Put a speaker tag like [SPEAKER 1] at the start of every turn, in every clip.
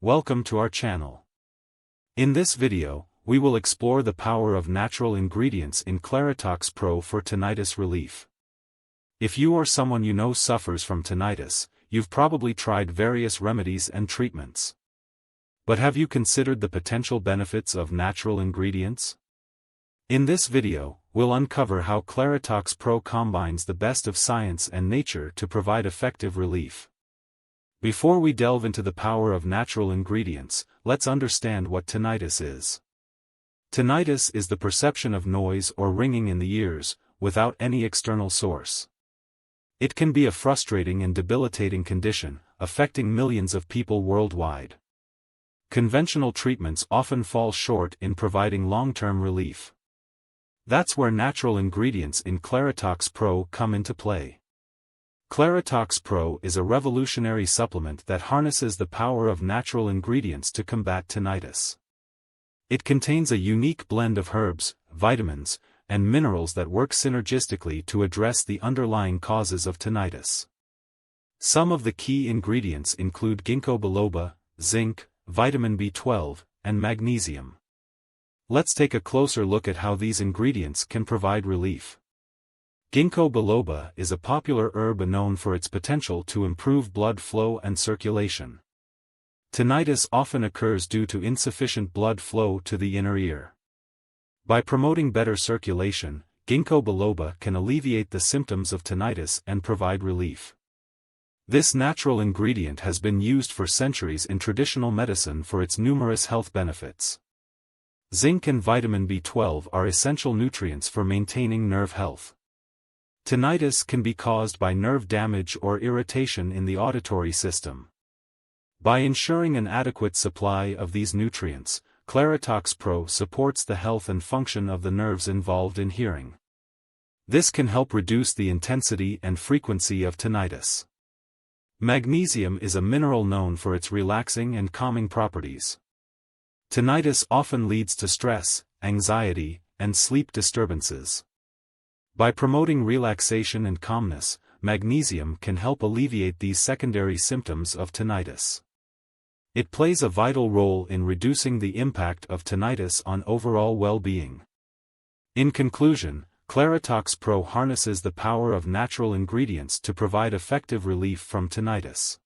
[SPEAKER 1] Welcome to our channel. In this video, we will explore the power of natural ingredients in Claritox Pro for tinnitus relief. If you or someone you know suffers from tinnitus, you've probably tried various remedies and treatments. But have you considered the potential benefits of natural ingredients? In this video, we'll uncover how Claritox Pro combines the best of science and nature to provide effective relief. Before we delve into the power of natural ingredients, let's understand what tinnitus is. Tinnitus is the perception of noise or ringing in the ears, without any external source. It can be a frustrating and debilitating condition, affecting millions of people worldwide. Conventional treatments often fall short in providing long-term relief. That's where natural ingredients in Claritox Pro come into play. Claritox Pro is a revolutionary supplement that harnesses the power of natural ingredients to combat tinnitus. It contains a unique blend of herbs, vitamins, and minerals that work synergistically to address the underlying causes of tinnitus. Some of the key ingredients include Ginkgo Biloba, zinc, vitamin B12, and magnesium. Let's take a closer look at how these ingredients can provide relief. Ginkgo biloba is a popular herb known for its potential to improve blood flow and circulation. Tinnitus often occurs due to insufficient blood flow to the inner ear. By promoting better circulation, Ginkgo biloba can alleviate the symptoms of tinnitus and provide relief. This natural ingredient has been used for centuries in traditional medicine for its numerous health benefits. Zinc and vitamin B12 are essential nutrients for maintaining nerve health. Tinnitus can be caused by nerve damage or irritation in the auditory system. By ensuring an adequate supply of these nutrients, Claritox Pro supports the health and function of the nerves involved in hearing. This can help reduce the intensity and frequency of tinnitus. Magnesium is a mineral known for its relaxing and calming properties. Tinnitus often leads to stress, anxiety, and sleep disturbances. By promoting relaxation and calmness, magnesium can help alleviate these secondary symptoms of tinnitus. It plays a vital role in reducing the impact of tinnitus on overall well-being. In conclusion, Claritox Pro harnesses the power of natural ingredients to provide effective relief from tinnitus.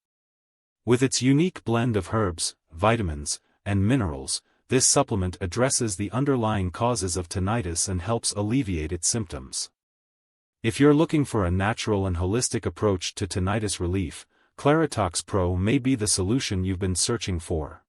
[SPEAKER 1] With its unique blend of herbs, vitamins, and minerals, this supplement addresses the underlying causes of tinnitus and helps alleviate its symptoms. If you're looking for a natural and holistic approach to tinnitus relief, Claritox Pro may be the solution you've been searching for.